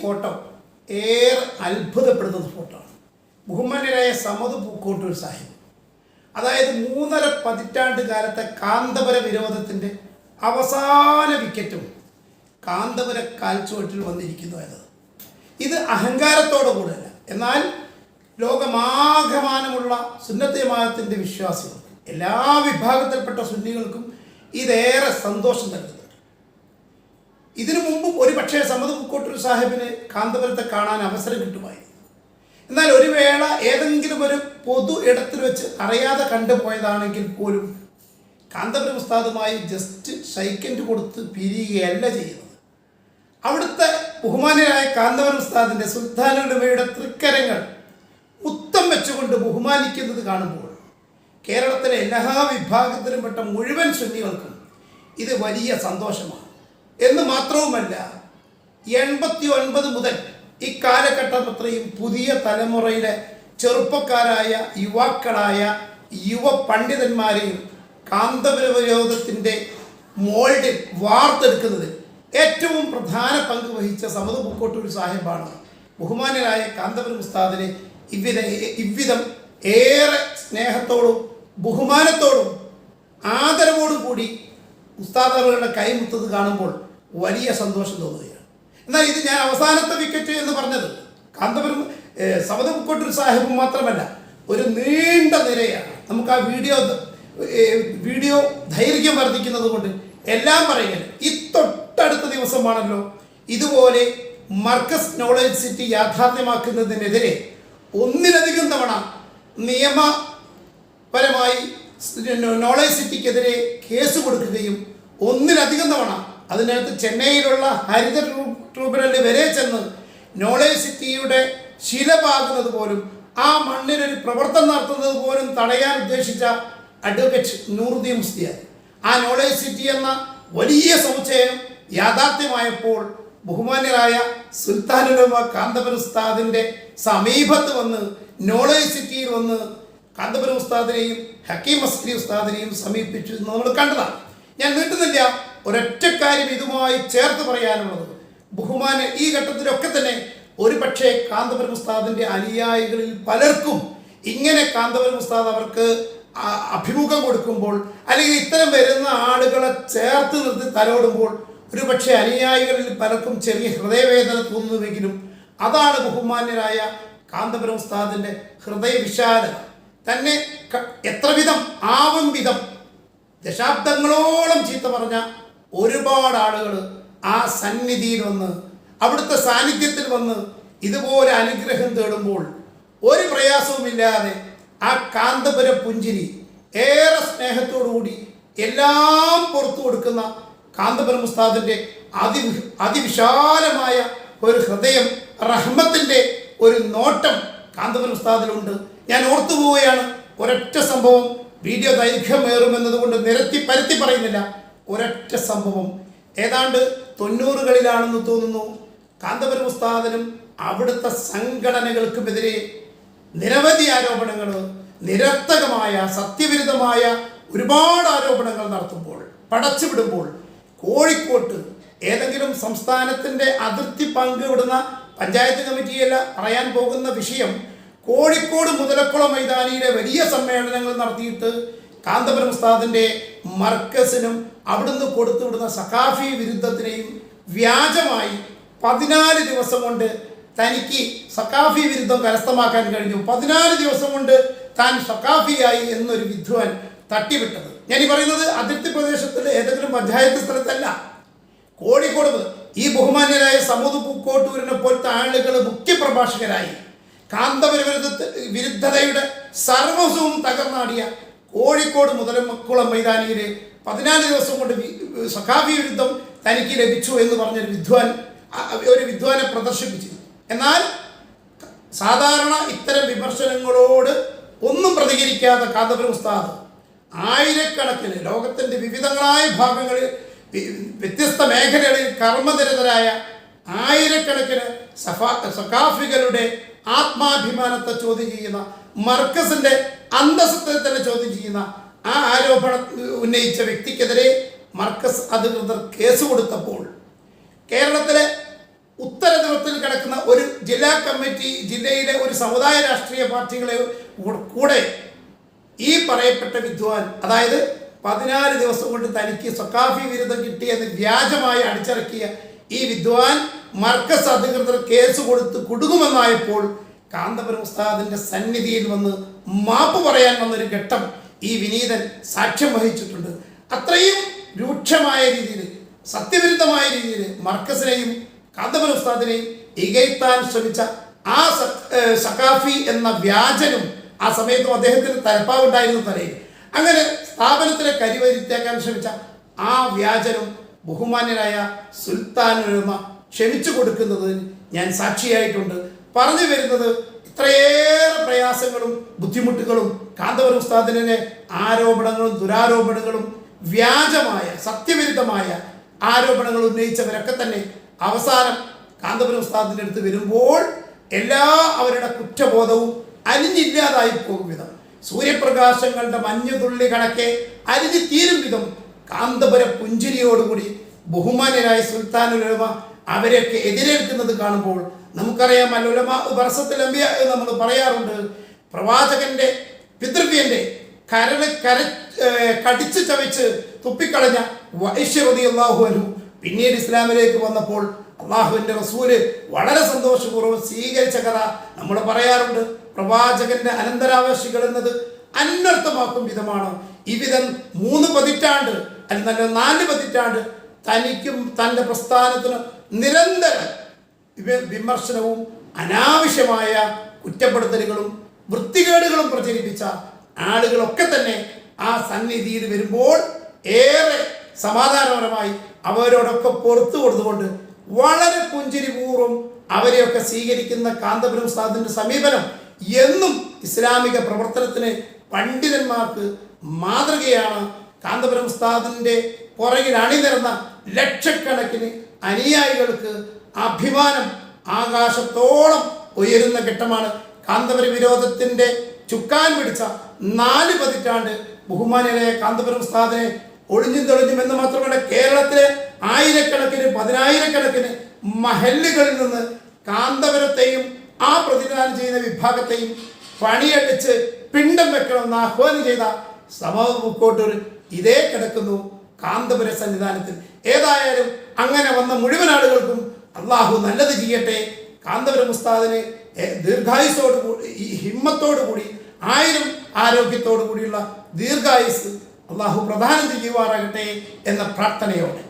Photo ഏറെ അത്ഭുതപ്പെടുന്ന photo ആണ്. ബഹുമാന്യരായ സമദ് പൂക്കോട്ടൂർ സാഹിബ്, അതായത് 3.5 പതിറ്റാണ്ട് കാലത്തെ കാന്തപുര വിരോധത്തിൻ്റെ അവസാന വിക്കറ്റും കാന്തപുര കാൽച്ചുവട്ടിൽ വന്നിരിക്കുന്നു എന്നത്. ഇത് അഹങ്കാരത്തോടു കൂടെയല്ല, എന്നാൽ ലോകമാകമാനമുള്ള സുന്നത്ത് ജമാഅത്തിൻ്റെ വിശ്വാസികൾ, എല്ലാ വിഭാഗത്തിൽപ്പെട്ട സുന്നികൾക്കും ഇതേറെ സന്തോഷം നൽകുന്നുണ്ട്. ഇതിനു മുമ്പും ഒരു പക്ഷേ സമദ് പൂക്കോട്ടൂർ സാഹിബിന് കാന്തപുരത്തെ കാണാൻ അവസരം കിട്ടുമായിരുന്നു. എന്നാൽ ഒരു വേള ഏതെങ്കിലും ഒരു പൊതു ഇടത്തിൽ വെച്ച് അറിയാതെ കണ്ടുപോയതാണെങ്കിൽ പോലും കാന്തപുരം ഉസ്താദുമായി ജസ്റ്റ് ഷൈക്കൻഡ് കൊടുത്ത് പിരിയുകയല്ല ചെയ്യുന്നത്. അവിടുത്തെ ബഹുമാന്യരായ കാന്തപുരം ഉസ്താദിൻ്റെ സുൽത്താനുലമയുടെ തൃക്കരങ്ങൾ മുത്തം വെച്ചുകൊണ്ട് ബഹുമാനിക്കുന്നത് കാണുമ്പോൾ കേരളത്തിലെ എല്ലാ വിഭാഗത്തിലുംപ്പെട്ട മുഴുവൻ സുന്നികൾക്കും ഇത് വലിയ സന്തോഷമാണ്. എന്ന് മാത്രവുമല്ല, 89 മുതൽ ഇക്കാലഘട്ടം അത്രയും പുതിയ തലമുറയിലെ ചെറുപ്പക്കാരായ യുവാക്കളായ യുവ പണ്ഡിതന്മാരെയും കാന്തപുര വിരോധത്തിൻ്റെ മോൾഡിൽ വാർത്തെടുക്കുന്നതിൽ ഏറ്റവും പ്രധാന പങ്ക് വഹിച്ച സമദ് പൂക്കോട്ടൂർ സാഹിബാണ് ബഹുമാന്യരായ കാന്തപുരം ഉസ്താദിനെ ഇவ்விധം ഏറെ സ്നേഹത്തോടും ബഹുമാനത്തോടും ആദരവോടും കൂടി ഉസ്താദ് അവരുടെ കൈമുത്തത് കാണുമ്പോൾ വലിയ സന്തോഷം തോന്നുകയാണ്. എന്നാൽ ഇത് ഞാൻ അവസാനത്തെ വിക്കറ്റ് എന്ന് പറഞ്ഞത് കാന്തപുരം സമദ് പൂക്കോട്ടൂർ സാഹിബ് മാത്രമല്ല, ഒരു നീണ്ട നിരയാണ്. നമുക്ക് ആ വീഡിയോ ദൈർഘ്യം വർദ്ധിക്കുന്നത് കൊണ്ട് എല്ലാം പറയുക. ഈ തൊട്ടടുത്ത ദിവസമാണല്ലോ ഇതുപോലെ മർക്കസ് നോളജ് സിറ്റി യാഥാർത്ഥ്യമാക്കുന്നതിനെതിരെ ഒന്നിലധികം തവണ നിയമപരമായി നോളജ് സിറ്റിക്കെതിരെ കേസ് കൊടുക്കുകയും ഒന്നിലധികം തവണ അതിനകത്ത് ചെന്നൈയിലുള്ള ഹരിത ട്രിബ്യൂണലിൽ വരെ ചെന്ന് നോളജ് സിറ്റിയുടെ ശില പാകുന്നത് പോലും ആ മണ്ണിനൊരു പ്രവർത്തനം നടത്തുന്നത് പോലും തടയാൻ ഉദ്ദേശിച്ച അഡ്വക്കേറ്റ് നൂറുദ്ദീൻ മുസ്ലിയാർ ആ നോളജ് സിറ്റി എന്ന വലിയ സമുച്ചയം യാഥാർത്ഥ്യമായപ്പോൾ ബഹുമാന്യരായ സുൽത്താനുലമ കാന്തപുരം ഉസ്താദിൻ്റെ സമീപത്ത് വന്ന് നോളജ് സിറ്റിയിൽ വന്ന് കാന്തപുരം ഉസ്താദിനെയും ഹക്കീം അസ്കരി ഉസ്താദിനെയും സമീപിച്ചു നമ്മൾ കണ്ടതാണ്. ഞാൻ നീട്ടുന്നില്ല. ഒരൊറ്റ കാര്യം ഇതുമായി ചേർത്ത് പറയാനുള്ളത്, ഈ ഘട്ടത്തിലൊക്കെ തന്നെ ഒരു പക്ഷേ കാന്തപുരം ഉസ്താദിൻ്റെ അനുയായികളിൽ പലർക്കും ഇങ്ങനെ കാന്തപുരം ഉസ്താദ് അവർക്ക് അഭിമുഖം കൊടുക്കുമ്പോൾ അല്ലെങ്കിൽ ഇത്തരം വരുന്ന ആളുകളെ ചേർത്ത് നിർത്തി തലോടുമ്പോൾ ഒരു പക്ഷേ അനുയായികളിൽ പലർക്കും ചെറിയ ഹൃദയവേദന തോന്നുന്നുവെങ്കിലും അതാണ് ബഹുമാന്യരായ കാന്തപുരം ഉസ്താദിൻ്റെ ഹൃദയവിശാലത. തന്നെ എത്ര വിധം ആവും വിധം ദശാബ്ദങ്ങളോളം ചീത്ത പറഞ്ഞ ഒരുപാട് ആളുകൾ ആ സന്നിധിയിൽ വന്ന് അവിടുത്തെ സാന്നിധ്യത്തിൽ വന്ന് ഇതുപോലെ അനുഗ്രഹം തേടുമ്പോൾ ഒരു പ്രയാസവുമില്ലാതെ ആ കാന്തപുര പുഞ്ചിരി ഏറെ സ്നേഹത്തോടുകൂടി എല്ലാം പുറത്തു കൊടുക്കുന്ന കാന്തപുരം ഉസ്താദിൻ്റെ അതിവിശാലമായ ഒരു ഹൃദയം, റഹ്മത്തിൻ്റെ ഒരു നോട്ടം കാന്തപുരം ഉസ്താദിലുണ്ട്. ഞാൻ ഓർത്തു പോവുകയാണ് ഒരൊറ്റ സംഭവം. വീഡിയോ ദൈർഘ്യമേറുമെന്നതുകൊണ്ട് നിരത്തി പരത്തി പറയുന്നില്ല. ഒരൊറ്റ സംഭവം ഏതാണ്ട് 90കളിലാണെന്ന് തോന്നുന്നു. കാന്തപുരം ഉസ്താദിനും അവിടുത്തെ സംഘടനകൾക്കുമെതിരെ നിരവധി ആരോപണങ്ങൾ, നിരർത്ഥകമായ സത്യവിരുദ്ധമായ ഒരുപാട് ആരോപണങ്ങൾ നടത്തുമ്പോൾ, പടച്ചുവിടുമ്പോൾ കോഴിക്കോട്ട് ഏതെങ്കിലും സംസ്ഥാനത്തിൻ്റെ അതിർത്തി പങ്കിടുന്ന പഞ്ചായത്ത് കമ്മിറ്റിയല്ല പറയാൻ പോകുന്ന വിഷയം, കോഴിക്കോട് മുതലക്കുളം മൈതാനിയിലെ വലിയ സമ്മേളനങ്ങൾ നടത്തിയിട്ട് കാന്തപുരം ഉസ്താദിൻ്റെ മർക്കസിനും അവിടുന്ന് കൊടുത്തുവിടുന്ന സഖാഫി വിരുദ്ധത്തിനെയും വ്യാജമായി 14 ദിവസം കൊണ്ട് തനിക്ക് സഖാഫി വിരുദ്ധം കരസ്ഥമാക്കാൻ കഴിഞ്ഞു, 14 ദിവസം കൊണ്ട് താൻ സഖാഫിയായി എന്നൊരു വിദ്വാൻ തട്ടിവിട്ടത്. ഞാൻ ഈ പറയുന്നത് അതിർത്തി പ്രദേശത്തിൽ ഏതെങ്കിലും പഞ്ചായത്ത് സ്ഥലത്തല്ല, കോഴിക്കോട്. ഈ ബഹുമാന്യരായ സമദ് പൂക്കോട്ടൂരിനെ പോലത്തെ ആളുകൾ മുഖ്യപ്രഭാഷകരായി കാന്തപുര വിരുദ്ധതയുടെ സർവസ്വവും തകർന്നാടിയ കോഴിക്കോട് മുതലക്കുളം മൈതാനിയിൽ 14 ദിവസം കൊണ്ട് സഖാഫി വിരുദ്ധം തനിക്ക് ലഭിച്ചു എന്ന് പറഞ്ഞൊരു വിദ്വാനെ പ്രദർശിപ്പിച്ചു. എന്നാൽ സാധാരണ ഇത്തരം വിമർശനങ്ങളോട് ഒന്നും പ്രതികരിക്കാത്ത കാന്തപുരം ഉസ്താദ് ആയിരക്കണക്കിന് ലോകത്തിൻ്റെ വിവിധങ്ങളായ ഭാഗങ്ങളിൽ വ്യത്യസ്ത മേഖലകളിൽ കർമ്മനിരതരായ ആയിരക്കണക്കിന് സഖാഫികളുടെ ആത്മാഭിമാനത്തെ ചോദ്യം ചെയ്യുന്ന, മർക്കസിൻ്റെ അന്തസ്സത്തെ തന്നെ ചോദ്യം ചെയ്യുന്ന ആ ആരോപണം ഉന്നയിച്ച വ്യക്തിക്കെതിരെ മർക്കസ് അധികൃതർ കേസ് കൊടുത്തപ്പോൾ കേരളത്തിലെ ഉത്തരദിവത്തിൽ കിടക്കുന്ന ജില്ലാ കമ്മിറ്റി, ജില്ലയിലെ ഒരു സമുദായ രാഷ്ട്രീയ പാർട്ടികളെ കൂടെ ഈ പറയപ്പെട്ട വിദ്വാൻ, അതായത് 14 ദിവസം കൊണ്ട് തനിക്ക് സക്കാഫി ബിരുദം കിട്ടിയെന്ന് വ്യാജമായി അടിച്ചിറക്കിയ ഈ വിദ്വാൻ മർക്കസ് അധികൃതർ കേസ് കൊടുത്ത് കുടുങ്ങുമെന്നായപ്പോൾ കാന്തപുരം ഉസ്താദിന്റെ സന്നിധിയിൽ വന്ന് മാപ്പ് പറയാൻ വന്നൊരു ഘട്ടം ഈ വിനീതൻ സാക്ഷ്യം വഹിച്ചിട്ടുണ്ട്. അത്രയും രൂക്ഷമായ രീതിയിൽ, സത്യവിരുദ്ധമായ രീതിയിൽ മർക്കസിനെയും കാന്തപുരം ഉസ്താദിനെയും ഇകഴ്ത്താൻ ശ്രമിച്ച ആ സക്കാഫി എന്ന വ്യാജനും ആ സമയത്തും അദ്ദേഹത്തിന് തലപ്പാവുണ്ടായിരുന്നു തലയിൽ. അങ്ങനെ സ്ഥാപനത്തിനെ കരിവരുത്തേക്കാൻ ശ്രമിച്ച ആ വ്യാജനും ബഹുമാന്യനായ സുൽത്താൻ ഉലമ ക്ഷമിച്ചു കൊടുക്കുന്നതിന് ഞാൻ സാക്ഷിയായിട്ടുണ്ട്. പറഞ്ഞു വരുന്നത്, ഇത്രയേറെ പ്രയാസങ്ങളും ബുദ്ധിമുട്ടുകളും കാന്തപുരം ഉസ്താദിനെ ആരോപണങ്ങളും ദുരാരോപണങ്ങളും വ്യാജമായ സത്യവിരുദ്ധമായ ആരോപണങ്ങൾ ഉന്നയിച്ചവരൊക്കെ തന്നെ അവസാനം കാന്തപുരം ഉസ്താദിൻ്റെ അടുത്ത് വരുമ്പോൾ അവരുടെ കുറ്റബോധവും അലിഞ്ഞില്ലാതായി പോകും വിധം, സൂര്യപ്രകാശങ്ങളുടെ മഞ്ഞുതുള്ളി കണക്കെ അലിഞ്ഞു തീരും വിധം കാന്തപുര പുഞ്ചിരിയോടുകൂടി ബഹുമാന്യരായ സുൽത്താനുൽ ഉലമ അവരെയൊക്കെ എതിരേൽക്കുന്നത് കാണുമ്പോൾ നമുക്കറിയാം, അൽ ഉലമാ വറസത്തുൽ അംബിയ എന്ന് നമ്മൾ പറയാറുണ്ട്. പ്രവാചകന്റെ പിതൃവ്യന്റെ കടിച്ചു ചവച്ച് തുപ്പിക്കളഞ്ഞ വൈശ്യ റളിയല്ലാഹു അൻഹു പിന്നീട് ഇസ്ലാമിലേക്ക് വന്നപ്പോൾ അള്ളാഹുവിൻ്റെ റസൂല് വളരെ സന്തോഷപൂർവ്വം സ്വീകരിച്ച കഥ നമ്മൾ പറയാറുണ്ട്. പ്രവാചകന്റെ അനന്തരാവകാശികൾ എന്നത് അന്വർത്ഥമാക്കും വിധമാണ്. ഇവിധം 3 പതിറ്റാണ്ട് അല്ലെങ്കിൽ 4 പതിറ്റാണ്ട് തനിക്കും തൻ്റെ പ്രസ്ഥാനത്തിനും നിരന്തര വിമർശനവും അനാവശ്യമായ കുറ്റപ്പെടുത്തലുകളും വൃത്തികേടുകളും പ്രചരിപ്പിച്ച ആളുകളൊക്കെ തന്നെ ആ സന്നിധിയിൽ വരുമ്പോൾ ഏറെ സമാധാനപരമായി അവരോടൊക്കെ പുറത്തു കൊടുത്തുകൊണ്ട് വളരെ പുഞ്ചിരിപൂർവ്വം അവരെയൊക്കെ സ്വീകരിക്കുന്ന കാന്തപുരം ഉസ്താദിന്റെ സമീപനം എന്നും ഇസ്ലാമിക പ്രവർത്തനത്തിന് പണ്ഡിതന്മാർക്ക് മാതൃകയാണ്. കാന്തപുരം ഉസ്താദിന്റെ പുറകിൽ അണിനിരന്ന ലക്ഷക്കണക്കിന് അനുയായികൾക്ക് അഭിമാനം ആകാശത്തോളം ഉയരുന്ന ഘട്ടമാണ്. കാന്തപുര വിരോധത്തിന്റെ ചുക്കാൻ പിടിച്ച 4 പതിറ്റാണ്ട് ബഹുമാന്യനായ കാന്തപുരം ഉസ്താദിനെ ഒളിഞ്ഞും തെളിഞ്ഞും എന്ന് മാത്രമല്ല, കേരളത്തിലെ ആയിരക്കണക്കിന് 10,000-കണക്കിന് മഹല്ലുകളിൽ നിന്ന് കാന്തപുരത്തെയും ആ പ്രതിനിധാനം ചെയ്യുന്ന വിഭാഗത്തെയും പണിയടിച്ച് പിണ്ടം വെക്കണമെന്ന് ആഹ്വാനം ചെയ്ത സമൂഹ മുക്കോട്ടൂർ ഇതേ കിടക്കുന്നു കാന്തപുര സന്നിധാനത്തിൽ. ഏതായാലും അങ്ങനെ വന്ന മുഴുവൻ ആളുകൾക്കും അള്ളാഹു നല്ലത് ചെയ്യട്ടെ. കാന്തപുരം ഉസ്താദിന് ദീർഘായുസോട് കൂടി, ഹിമ്മത്തോടു കൂടി, 1000 ആരോഗ്യത്തോടു കൂടിയുള്ള ദീർഘായുസ് അള്ളാഹു പ്രദാനം ചെയ്യുവാറാകട്ടെ എന്ന പ്രാർത്ഥനയോടെ